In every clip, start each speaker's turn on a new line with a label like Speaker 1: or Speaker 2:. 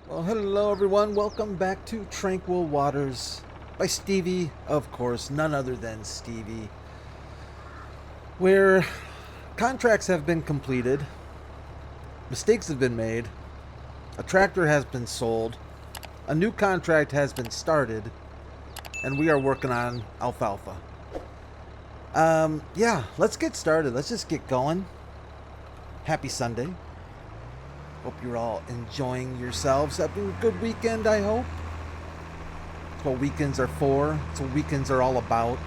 Speaker 1: Well, hello everyone. Welcome back to Tranquil Waters by Stevie, of course, none other than Stevie, where contracts have been completed, mistakes have been made, a tractor has been sold, a new contract has been started, and we are working on alfalfa. Yeah, let's get started. Let's just get going. Happy Sunday. Hope you're all enjoying yourselves. Having a good weekend, I hope. That's what weekends are for. That's what weekends are all about.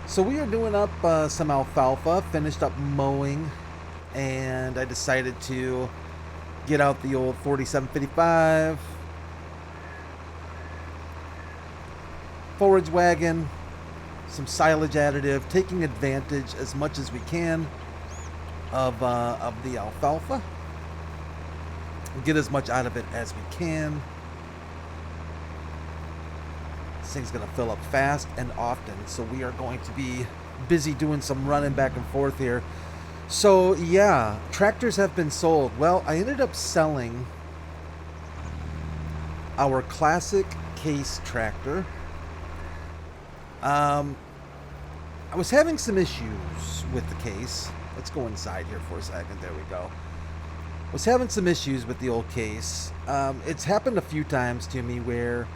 Speaker 1: So we are doing up some alfalfa, finished up mowing, and I decided to get out the old 4755 forage wagon, some silage additive, taking advantage as much as we can of the alfalfa. Get as much out of it as we can. This thing's going to fill up fast and often, so we are going to be busy doing some running back and forth here. So yeah, tractors have been sold. Well, I ended up selling our classic case tractor. I was having some issues with the case. Let's go inside here for a second. There we go. Was having some issues with the old case. It's happened a few times to me where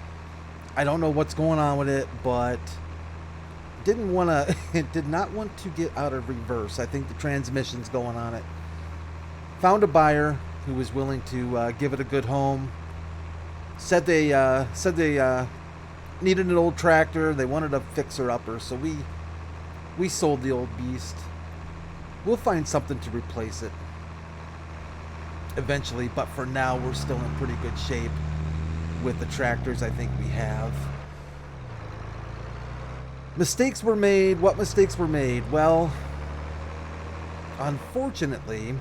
Speaker 1: I don't know what's going on with it, but did not want to get out of reverse. I think the transmission's going on it. Found a buyer who was willing to give it a good home. Said they needed an old tractor. They wanted a fixer-upper, so we sold the old beast. We'll find something to replace it eventually, but for now we're still in pretty good shape with the tractors I think we have. Mistakes were made. What mistakes were made? Well, unfortunately,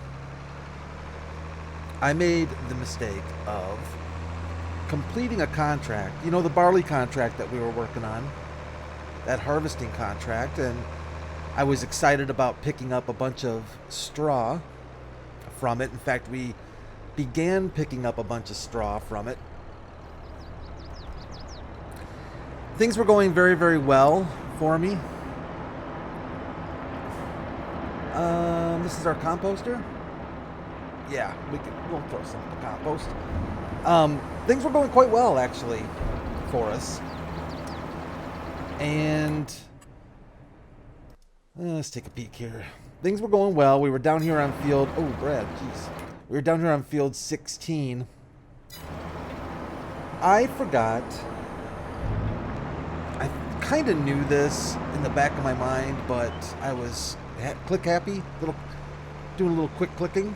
Speaker 1: I made the mistake of completing a contract. You know, the barley contract that we were working on, that harvesting contract, and I was excited about picking up a bunch of straw from it. In fact, we began picking up a bunch of straw from it. Things were going very, very well for me. This is our composter. Yeah, we'll throw some in the compost. Things were going quite well, actually, for us. And let's take a peek here. Things were going well. We were down here on field... Oh, Brad, jeez. We were down here on field 16. I forgot. I kind of knew this in the back of my mind, but I was click happy, doing a little quick clicking.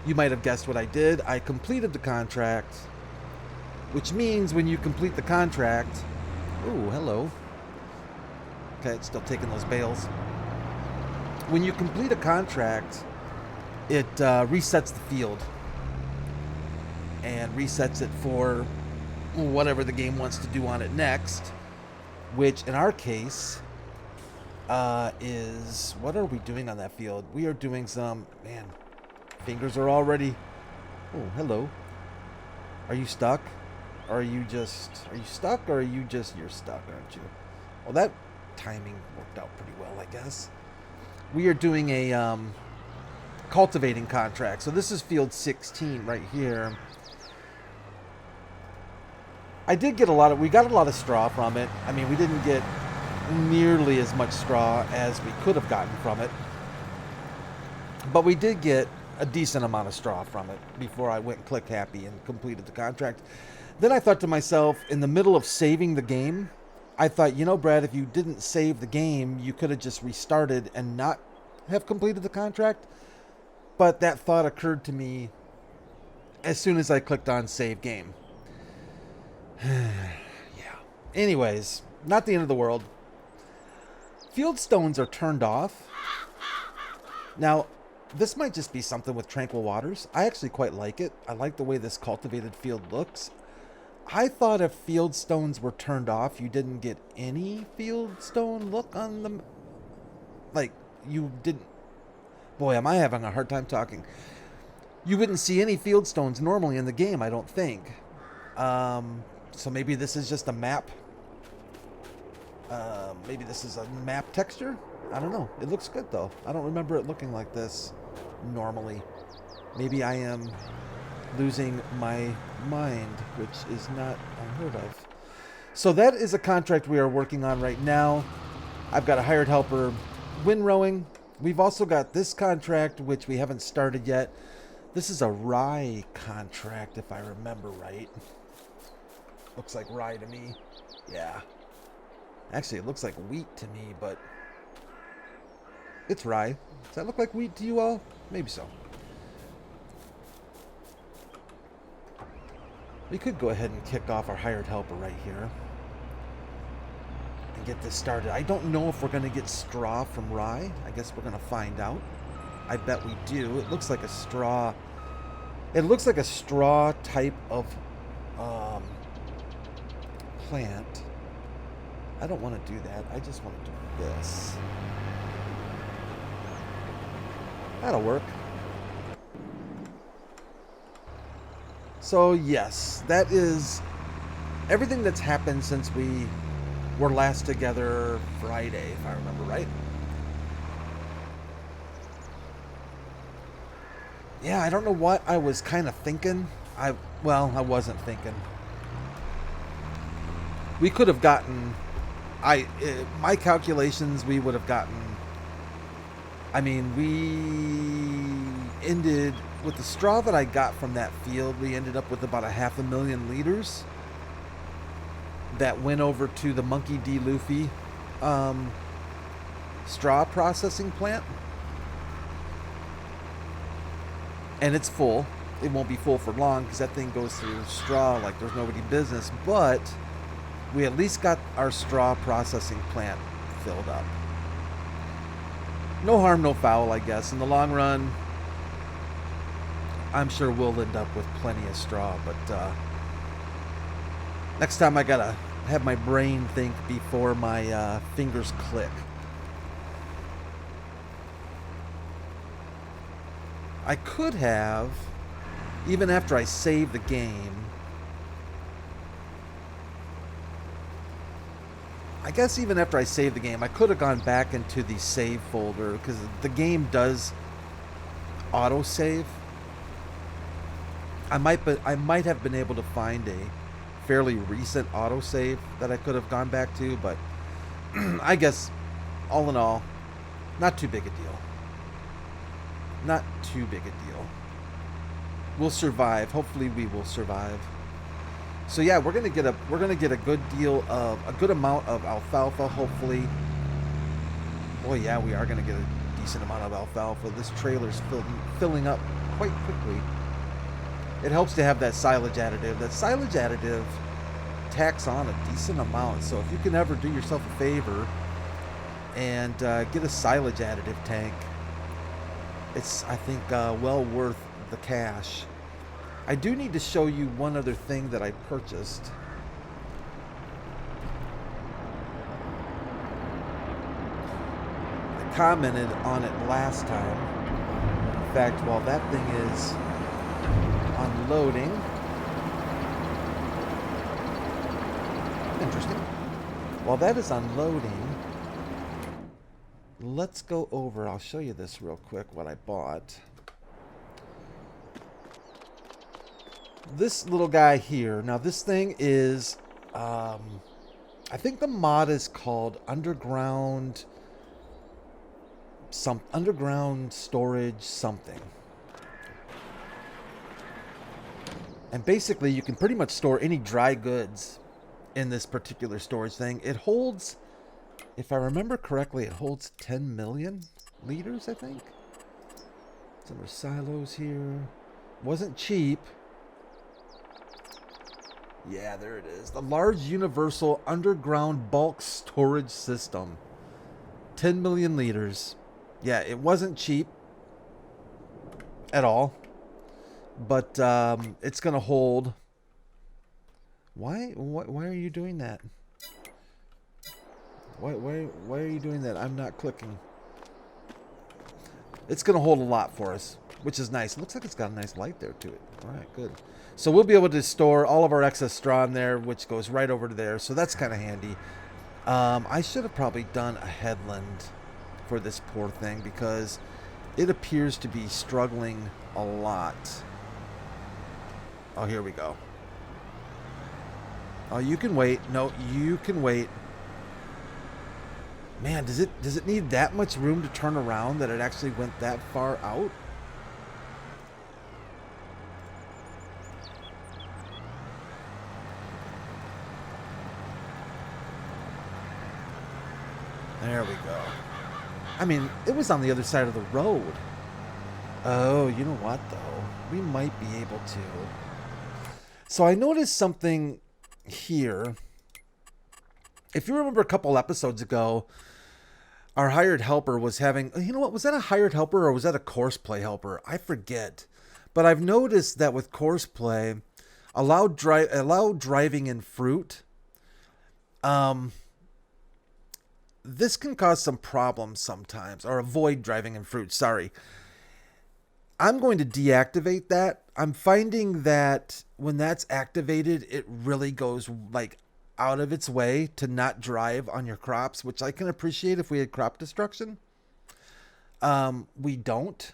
Speaker 1: You might have guessed what I did. I completed the contract, which means when you complete the contract... Oh, hello. Okay, it's still taking those bales. When you complete a contract, it resets the field and resets it for whatever the game wants to do on it next, which in our case is... What are we doing on that field? We are doing some... Man, fingers are already... Oh, hello. Are you stuck? Or are you stuck, or are you just... You're stuck, aren't you? Well, that timing worked out pretty well, I guess. We are doing a cultivating contract. So this is field 16 right here. We got a lot of straw from it. I mean, we didn't get nearly as much straw as we could have gotten from it, but we did get a decent amount of straw from it before I went and click happy and completed the contract. Then I thought to myself, in the middle of saving the game, I thought, you know, Brad, if you didn't save the game, you could have just restarted and not have completed the contract. But that thought occurred to me as soon as I clicked on save game. Yeah. Anyways, not the end of the world. Field stones are turned off. Now, this might just be something with Tranquil Waters. I actually quite like it. I like the way this cultivated field looks. I thought if field stones were turned off, you didn't get any field stone look on them. Like, you didn't... Boy, am I having a hard time talking. You wouldn't see any field stones normally in the game, I don't think. So maybe this is just a map. Maybe this is a map texture? I don't know. It looks good, though. I don't remember it looking like this normally. Maybe I am losing my mind, which is not unheard of. So that is a contract we are working on right now. I've got a hired helper windrowing. We've also got this contract, which we haven't started yet. This is a rye contract, if I remember right. Looks like rye to me. Yeah. Actually, it looks like wheat to me, but it's rye. Does that look like wheat to you all? Maybe so. We could go ahead and kick off our hired helper right here and get this started. I don't know if we're going to get straw from rye. I guess we're going to find out. I bet we do. It looks like a straw. It looks like a straw type of plant. I don't want to do that. I just want to do this. That'll work. So yes, that is everything that's happened since we were last together Friday, if I remember right. Yeah, I don't know what I was kind of thinking. I wasn't thinking. We could have gotten, my calculations, we would have gotten, I mean, we ended, with the straw that I got from that field, we ended up with about 500,000 liters that went over to the Monkey D. Luffy straw processing plant. And it's full. It won't be full for long because that thing goes through straw like there's nobody business. But we at least got our straw processing plant filled up. No harm, no foul, I guess. In the long run, I'm sure we'll end up with plenty of straw. But next time I gotta have my brain think before my fingers click. I could have, even after I save the game, I guess even after I save the game, I could have gone back into the save folder because the game does auto-save. I might have been able to find a fairly recent auto-save that I could have gone back to, but I guess, all in all, not too big a deal. Not too big a deal. We'll survive. Hopefully we will survive. So yeah, we're gonna get a good deal of a good amount of alfalfa, hopefully. Boy, yeah, we are gonna get a decent amount of alfalfa. This trailer's filling up quite quickly. It helps to have that silage additive. That silage additive tacks on a decent amount. So if you can ever do yourself a favor and get a silage additive tank, it's, I think, well worth the cash. I do need to show you one other thing that I purchased. I commented on it last time. In fact, while that thing is unloading. Interesting. While that is unloading, let's go over. I'll show you this real quick, what I bought. This little guy here. Now, this thing is, I think the mod is called Underground Storage something. And basically, you can pretty much store any dry goods in this particular storage thing. It holds, if I remember correctly, it holds 10 million liters, I think. Some more silos here. Wasn't cheap. Yeah, there it is. The Large Universal Underground Bulk Storage System. 10 million liters. Yeah, it wasn't cheap at all. But it's going to hold. Why are you doing that? Why are you doing that? I'm not clicking. it's going to hold a lot for us, which is nice. It looks like it's got a nice light there to it. All right, good. So we'll be able to store all of our excess straw in there, which goes right over to there. So that's kind of handy. I should have probably done a headland for this poor thing because it appears to be struggling a lot. Oh, here we go. Oh, you can wait. No, you can wait. Man, does it need that much room to turn around that it actually went that far out? There we go. I mean, it was on the other side of the road. Oh, you know what, though? We might be able to. So I noticed something here. If you remember a couple episodes ago, our hired helper was having... You know what? Was that a hired helper or was that a Courseplay helper? I forget. But I've noticed that with Courseplay, allow driving in fruit... this can cause some problems sometimes, or avoid driving in fruit, sorry. I'm going to deactivate that. I'm finding that when that's activated, it really goes like out of its way to not drive on your crops, which I can appreciate if we had crop destruction. We don't.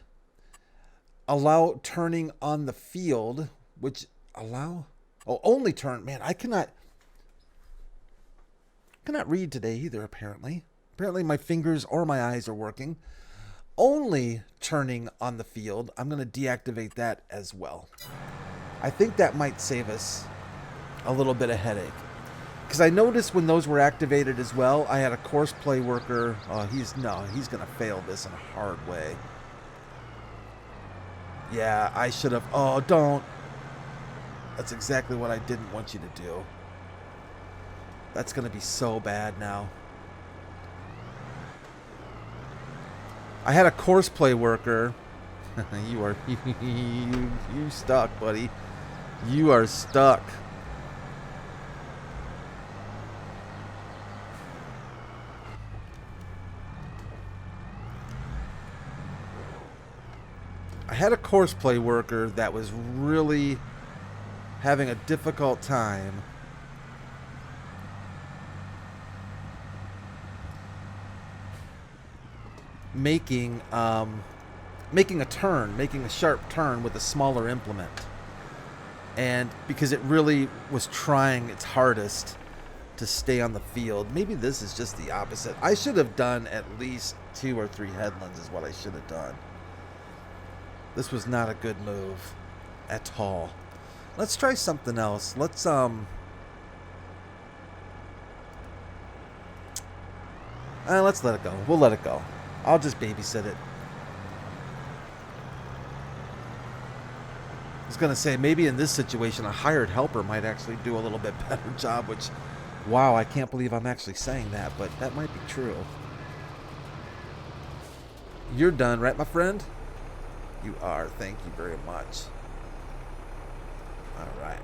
Speaker 1: Allow turning on the field, which only turn, man, I cannot read today either, apparently. Apparently my fingers or my eyes are working. Only turning on the field. I'm going to deactivate that as well. I think that might save us a little bit of headache. Because I noticed when those were activated as well, I had a Courseplay worker. Oh, he's going to fail this in a hard way. Yeah, I should have. Oh, don't. That's exactly what I didn't want you to do. That's going to be so bad now. I had a Courseplay worker. You stuck, buddy. You are stuck. I had a Courseplay worker that was really having a difficult time making a sharp turn with a smaller implement. And because it really was trying its hardest to stay on the field. Maybe this is just the opposite. I should have done at least 2 or 3 headlands is what I should have done. This was not a good move at all. Let's try something else. Let's let it go. We'll let it go. I'll just babysit it. I was going to say, maybe in this situation, a hired helper might actually do a little bit better job, which, wow, I can't believe I'm actually saying that, but that might be true. You're done, right, my friend? You are. Thank you very much. All right.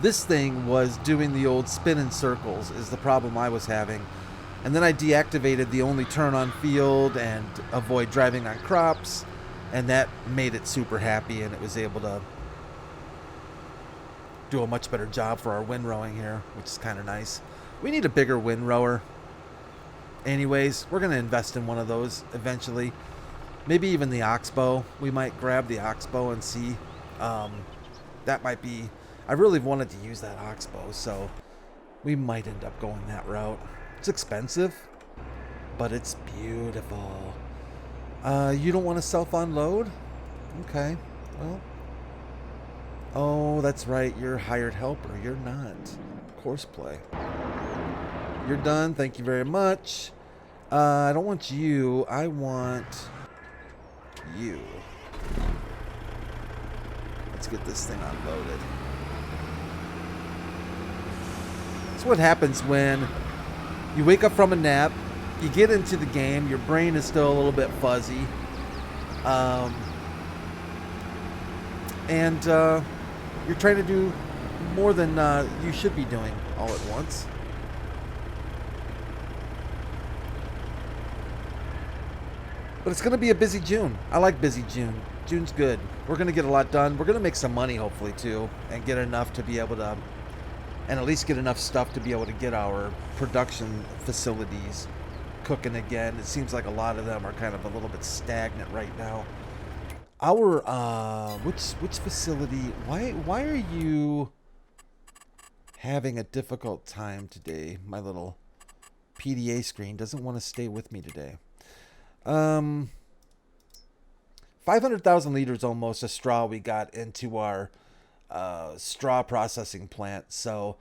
Speaker 1: This thing was doing the old spin in circles is the problem I was having. And then I deactivated the only turn on field and avoid driving on crops. And that made it super happy, and it was able to do a much better job for our windrowing here, which is kind of nice. We need a bigger windrower. Anyways, we're going to invest in one of those eventually. Maybe even the Oxbow. We might grab the Oxbow and see. That might be... I really wanted to use that Oxbow, so we might end up going that route. It's expensive, but it's beautiful. You don't want to self-unload? Okay, well. Oh, that's right. You're a hired helper. You're not. Courseplay. You're done. Thank you very much. I don't want you. I want you. Let's get this thing unloaded. That's what happens when you wake up from a nap. You get into the game, your brain is still a little bit fuzzy, and you're trying to do more than you should be doing all at once. But it's going to be a busy June. I like busy June. June's good. We're going to get a lot done. We're going to make some money, hopefully, too, and get enough to be able to, and at least get enough stuff to be able to get our production facilities cooking again. It seems like a lot of them are kind of a little bit stagnant right now. Our, which facility, why are you having a difficult time today? My little PDA screen doesn't want to stay with me today. 500,000 liters almost of straw we got into our straw processing plant. So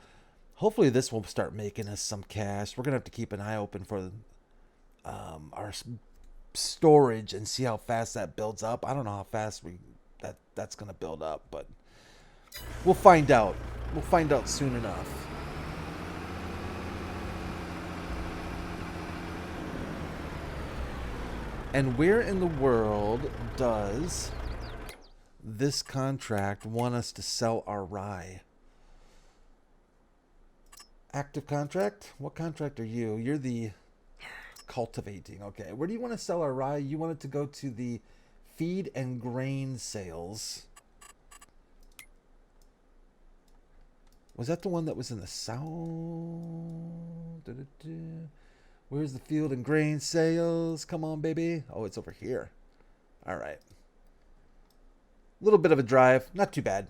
Speaker 1: hopefully this will start making us some cash. We're going to have to keep an eye open for our storage and see how fast that builds up. I don't know how fast that's going to build up, but we'll find out. We'll find out soon enough. And where in the world does this contract want us to sell our rye? Active contract? What contract are you? You're the cultivating. Okay. Where do you want to sell our rye? You want it to go to the feed and grain sales. Was that the one that was in the south? Where's the field and grain sales? Come on, baby. Oh, it's over here. All right. A little bit of a drive. Not too bad.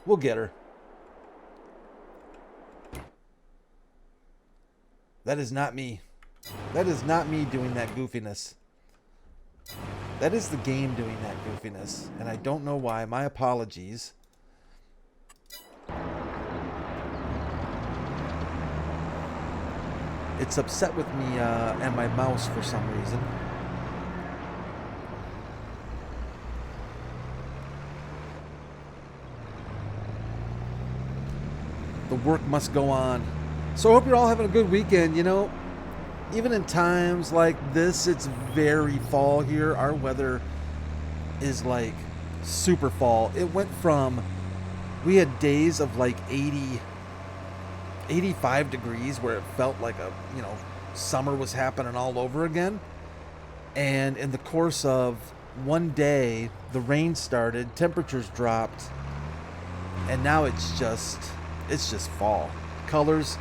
Speaker 1: We'll get her. That is not me. That is not me doing that goofiness. That is the game doing that goofiness. And I don't know why. My apologies. It's upset with me and my mouse for some reason. The work must go on. So I hope you're all having a good weekend. You know, even in times like this, it's very fall here. Our weather is like super fall. It went from, we had days of like 85 degrees where it felt like summer was happening all over again. And in the course of one day, the rain started, temperatures dropped, and now it's just fall. Colors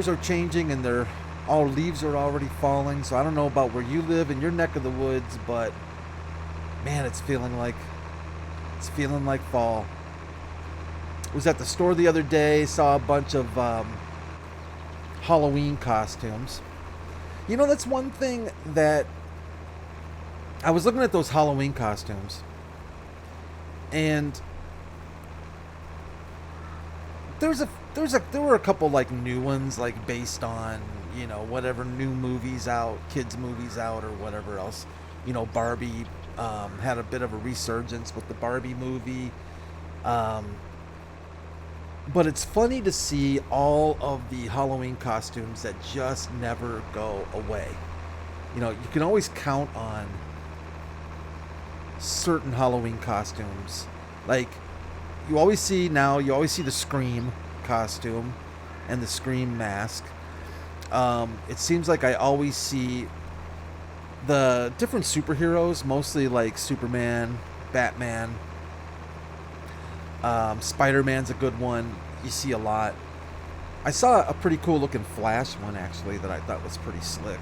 Speaker 1: are changing, and all leaves are already falling. So I don't know about where you live in your neck of the woods, but man, it's feeling like fall. Was at the store the other day, saw a bunch of Halloween costumes. You know, that's one thing that I was looking at, those Halloween costumes, and there were a couple like new ones, like based on, you know, whatever new movies out, kids movies out, or whatever else. You know, Barbie had a bit of a resurgence with the Barbie movie. But it's funny to see all of the Halloween costumes that just never go away. You know, you can always count on certain Halloween costumes. Like, you always see the Scream costume and the Scream mask. It seems like I always see the different superheroes, mostly like Superman, Batman. Spider-Man's a good one. You see a lot. I saw a pretty cool looking Flash one actually that I thought was pretty slick.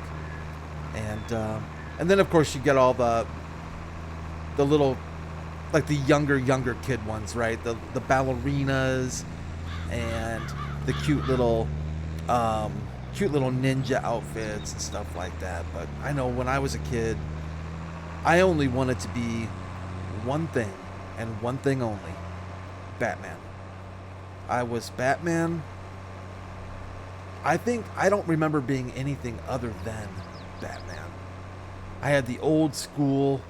Speaker 1: And then of course you get all the little, like the younger kid ones, right? The ballerinas and the cute little ninja outfits and stuff like that. But I know when I was a kid, I only wanted to be one thing and one thing only. Batman. I was Batman. I don't remember being anything other than Batman. I had the old school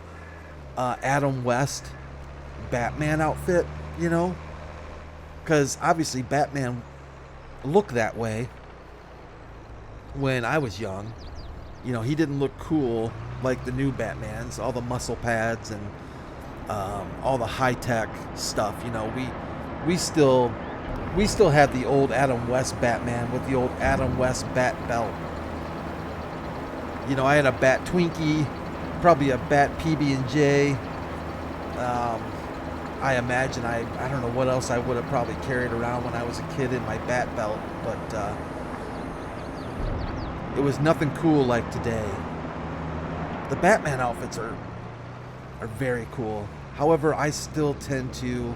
Speaker 1: Adam West Batman outfit, you know, because obviously Batman looked that way when I was young. You know, he didn't look cool like the new Batmans, all the muscle pads and all the high-tech stuff. You know, we still had the old Adam West Batman with the old Adam West bat belt. You know, I had a Bat Twinkie, probably a Bat PB&J. I imagine I don't know what else I would have probably carried around when I was a kid in my Bat belt, but it was nothing cool like today. The Batman outfits are very cool. However, I still tend to,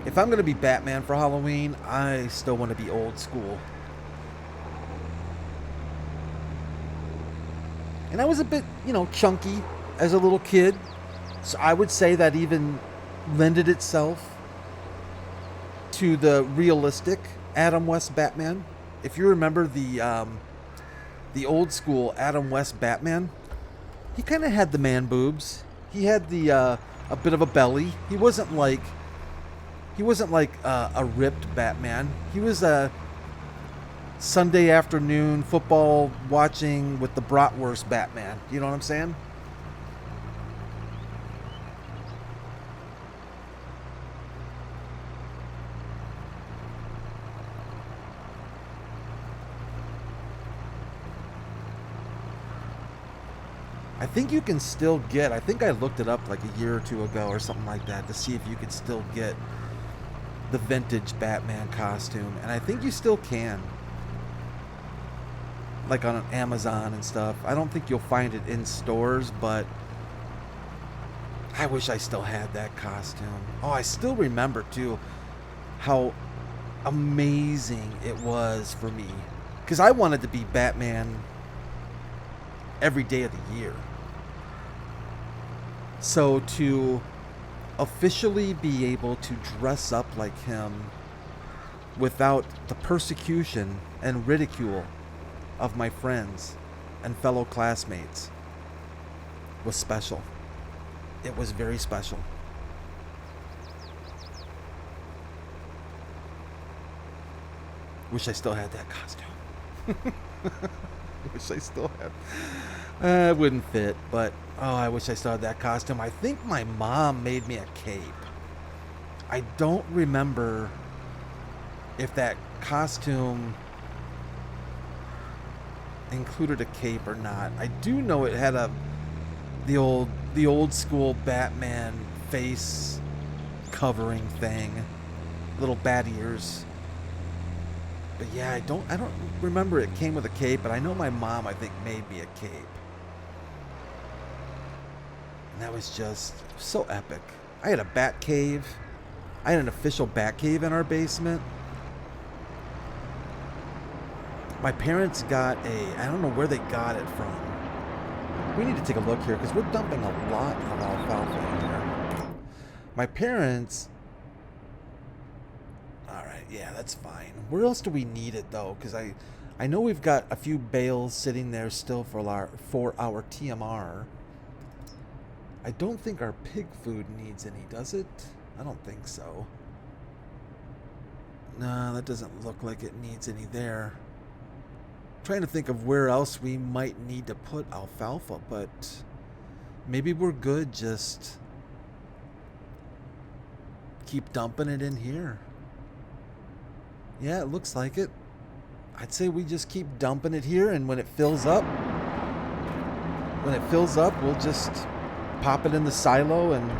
Speaker 1: if I'm going to be Batman for Halloween, I still want to be old school. And I was a bit, you know, chunky as a little kid. So I would say that even lended itself to the realistic Adam West Batman. If you remember the old school Adam West Batman, he kind of had the man boobs. He had the a bit of a belly. He wasn't like a ripped Batman. He was a Sunday afternoon football watching with the bratwurst Batman. You know what I'm saying? I think you can still get, I think I looked it up like a year or two ago or something like that to see if you could still get the vintage Batman costume. And I think you still can. Like on Amazon and stuff. I don't think you'll find it in stores, but I wish I still had that costume. Oh, I still remember too how amazing it was for me. Because I wanted to be Batman every day of the year. So to officially be able to dress up like him without the persecution and ridicule of my friends and fellow classmates was special. It was very special. Wish I still had that costume. Wish I still had. It wouldn't fit, but oh, I wish I still had that costume. I think my mom made me a cape. I don't remember if that costume included a cape or not. I do know it had the old school Batman face covering thing, little bat ears. But yeah, I don't remember it came with a cape, but I know my mom, I think, made me a cape. And that was just so epic. I had a bat cave. I had an official bat cave in our basement. My parents got I don't know where they got it from. We need to take a look here because we're dumping a lot of alfalfa in here. My parents... Alright, yeah, that's fine. Where else do we need it though? Because I know we've got a few bales sitting there still for our TMR. I don't think our pig food needs any, does it? I don't think so. No, that doesn't look like it needs any there. Trying to think of where else we might need to put alfalfa, but maybe we're good just keep dumping it in here. Yeah, it looks like it. I'd say we just keep dumping it here, and when it fills up, we'll just pop it in the silo and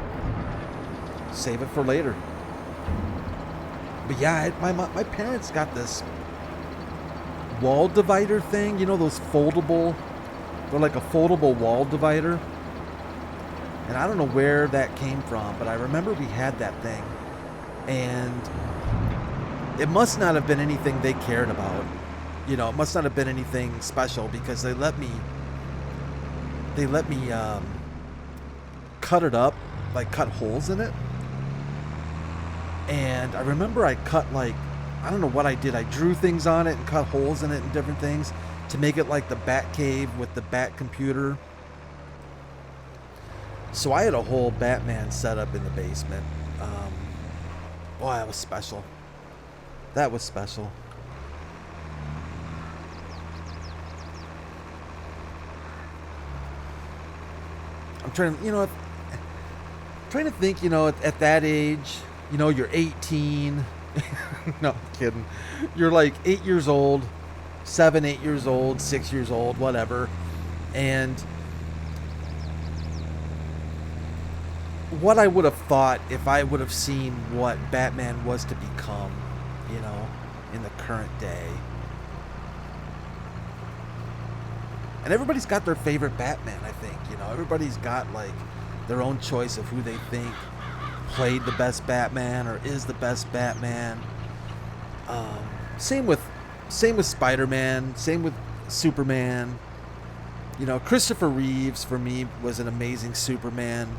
Speaker 1: save it for later. But yeah, my parents got this wall divider thing, you know, those foldable, they're like a foldable wall divider, and I don't know where that came from, but I remember we had that thing, and it must not have been anything they cared about, you know, it must not have been anything special, because they let me cut it up, like cut holes in it, and I remember I cut like, I don't know what I did. I drew things on it and cut holes in it and different things to make it like the Bat Cave with the Bat computer. So I had a whole Batman setup in the basement. Boy, that was special. That was special. I'm trying to think, you know, at that age, you know, you're 18. No, kidding. You're like 8 years old, 7, 8 years old, 6 years old, whatever. And what I would have thought if I would have seen what Batman was to become, you know, in the current day. And everybody's got their favorite Batman, I think. You know, everybody's got like their own choice of who they think played the best Batman or is the best Batman. Same with Spider-Man, same with Superman. You know, Christopher Reeves for me was an amazing Superman.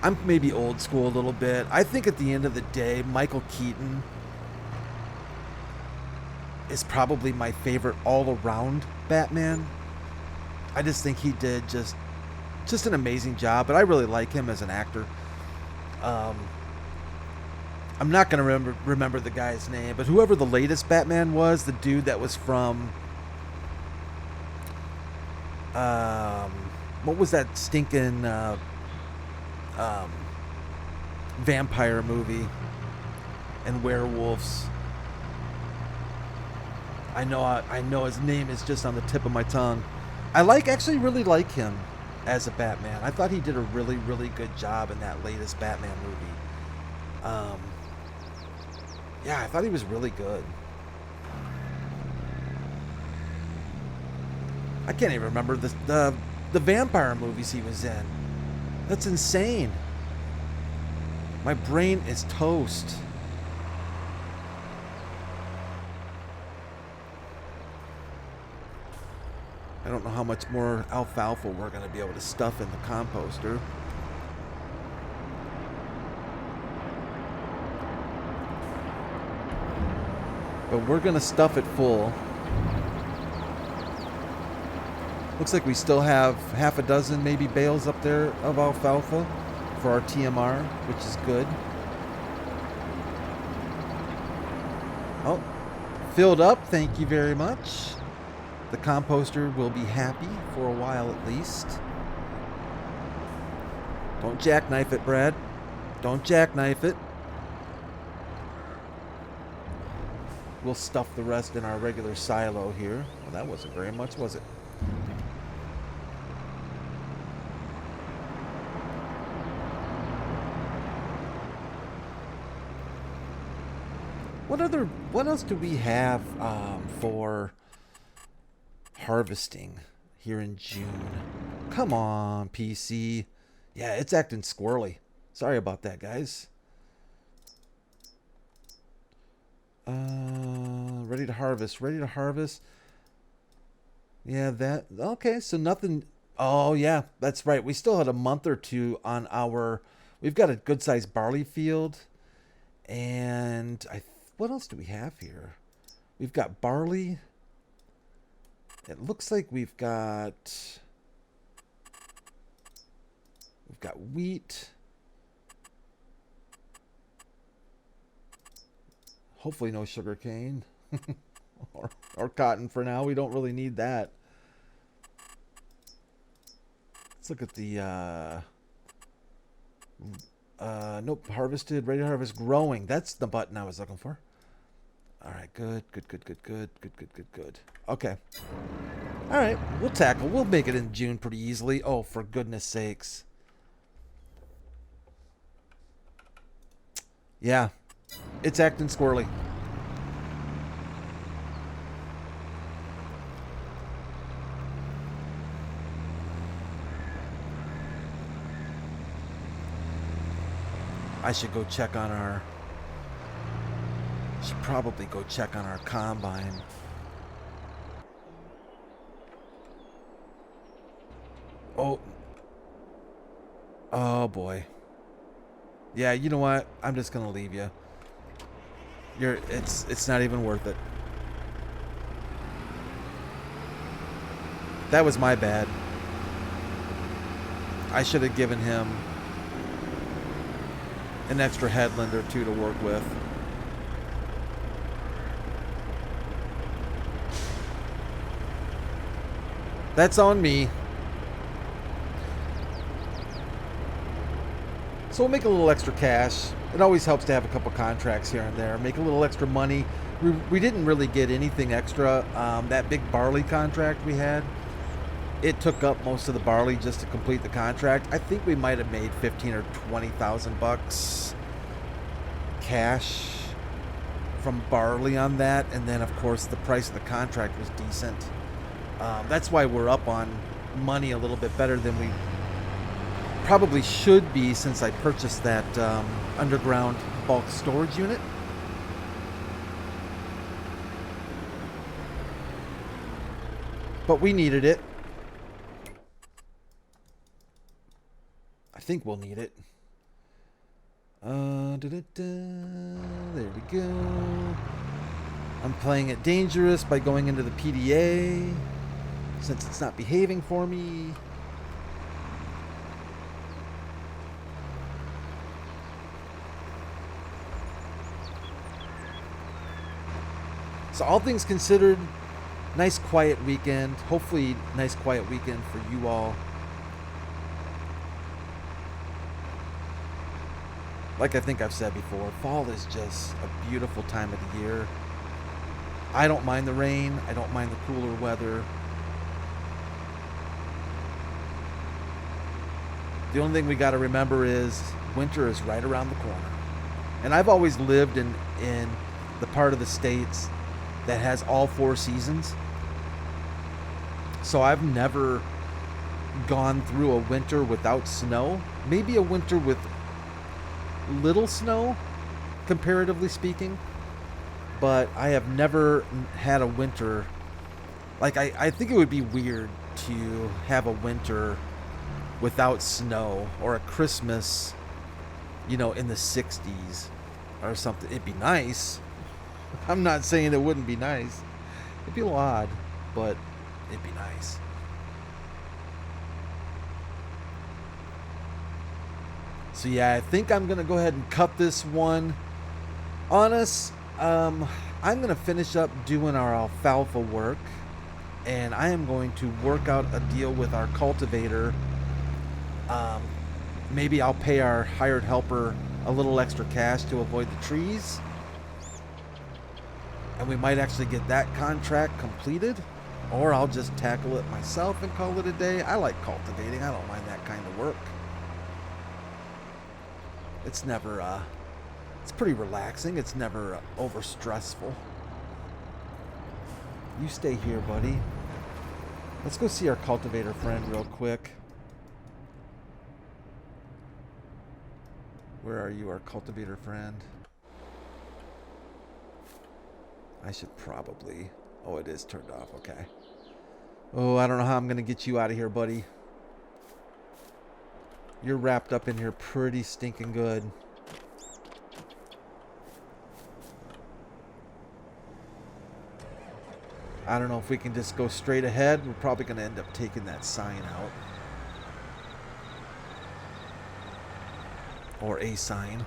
Speaker 1: I'm maybe old school a little bit. I think at the end of the day, Michael Keaton is probably my favorite all-around Batman. I just think he did just an amazing job, but I really like him as an actor. I'm not going to remember the guy's name, but whoever the latest Batman was, the dude that was from what was that stinking vampire movie and werewolves? I know his name is just on the tip of my tongue. I actually really like him as a Batman. I thought he did a really, really good job in that latest Batman movie. Yeah, I thought he was really good. I can't even remember the vampire movies he was in. That's insane. My brain is toast. I don't know how much more alfalfa we're going to be able to stuff in the composter. But we're going to stuff it full. Looks like we still have half a dozen maybe bales up there of alfalfa for our TMR, which is good. Oh, filled up. Thank you very much. The composter will be happy for a while at least. Don't jackknife it, Brad. Don't jackknife it. We'll stuff the rest in our regular silo here. Well, that wasn't very much, was it? What else do we have for harvesting here in June? Come on, PC. Yeah, it's acting squirrely. Sorry about that, guys. Ready to harvest. Ready to harvest. Yeah, that... Okay, so nothing... Oh, yeah, that's right. We still had a month or two on our... We've got a good-sized barley field. And what else do we have here? We've got barley. It looks like we've got wheat. Hopefully no sugar cane or cotton for now. We don't really need that. Let's look at the nope, harvested, ready to harvest, growing. That's the button I was looking for. All right, good. Okay. All right, we'll make it in June pretty easily. Oh, for goodness sakes. Yeah, it's acting squirrely. I should go check on our... Should probably go check on our combine. Oh boy. Yeah, you know what? I'm just gonna leave you. It's not even worth it. That was my bad. I should have given him an extra headland or two to work with. That's on me. So we'll make a little extra cash. It always helps to have a couple contracts here and there. Make a little extra money. We didn't really get anything extra. That big barley contract we had, it took up most of the barley just to complete the contract. I think we might have made 15 or 20,000 bucks cash from barley on that, and then of course the price of the contract was decent. That's why we're up on money a little bit better than we probably should be, since I purchased that underground bulk storage unit. But we needed it. I think we'll need it. There we go. I'm playing it dangerous by going into the PDA since it's not behaving for me. So all things considered, nice quiet weekend. Hopefully nice quiet weekend for you all. Like I think I've said before, fall is just a beautiful time of the year. I don't mind the rain. I don't mind the cooler weather. The only thing we got to remember is winter is right around the corner. And I've always lived in the part of the States that has all 4 seasons. So I've never gone through a winter without snow. Maybe a winter with little snow, comparatively speaking, but I have never had a winter like I think it would be weird to have a winter without snow, or a Christmas, you know, in the 60s or something. It'd be nice. I'm not saying it wouldn't be nice. It'd be a little odd, but it'd be nice. So yeah, I think I'm going to go ahead and cut this one on us. I'm going to finish up doing our alfalfa work, and I am going to work out a deal with our cultivator. Maybe I'll pay our hired helper a little extra cash to avoid the trees. And we might actually get that contract completed, or I'll just tackle it myself and call it a day. I like cultivating. I don't mind that kind of work. It's never, it's pretty relaxing. It's never over stressful. You stay here, buddy. Let's go see our cultivator friend real quick. Where are you, our cultivator friend? I should probably... Oh, it is turned off. Okay. Oh, I don't know how I'm going to get you out of here, buddy. You're wrapped up in here pretty stinking good. I don't know if we can just go straight ahead. We're probably going to end up taking that sign out. Or a sign.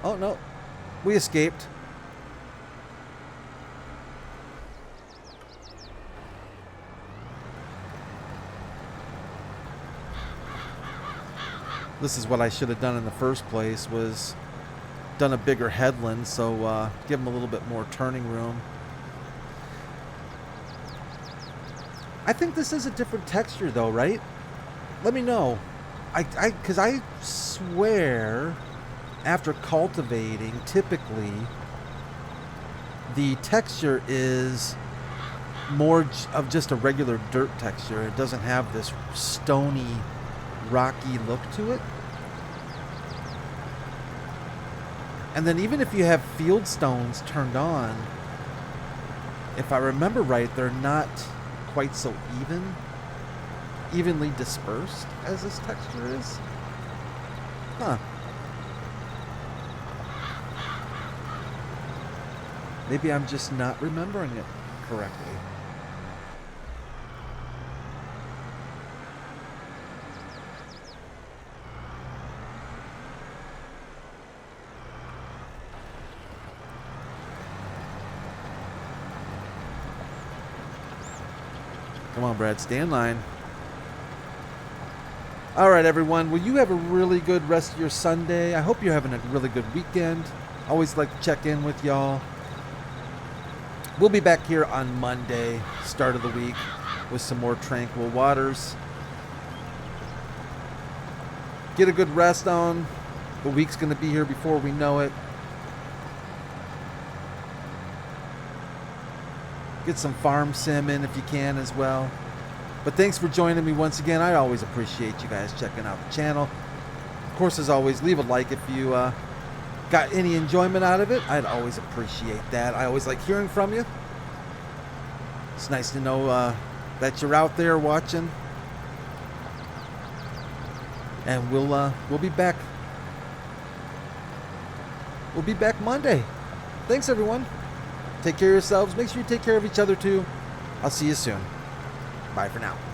Speaker 1: Oh, no. We escaped. This is what I should have done in the first place, was done a bigger headland, so give them a little bit more turning room. I think this is a different texture though, right? Let me know. Because I swear, after cultivating, typically the texture is more of just a regular dirt texture. It doesn't have this stony, rocky look to it. And then even if you have field stones turned on, if I remember right, they're not quite so evenly dispersed as this texture is. Huh. Maybe I'm just not remembering it correctly. Come on, Brad, stay in line. All right, everyone. Well, you have a really good rest of your Sunday. I hope you're having a really good weekend. Always like to check in with y'all. We'll be back here on Monday, start of the week. with some more Tranquil Waters. Get a good rest on. The week's going to be here before we know it. Get some farm sim in if you can as well. But thanks for joining me once again. I always appreciate you guys checking out the channel. Of course, as always, leave a like if you got any enjoyment out of it. I'd always appreciate that. I always like hearing from you. It's nice to know that you're out there watching. And we'll be back. We'll be back Monday. Thanks, everyone. Take care of yourselves. Make sure you take care of each other, too. I'll see you soon. Bye for now.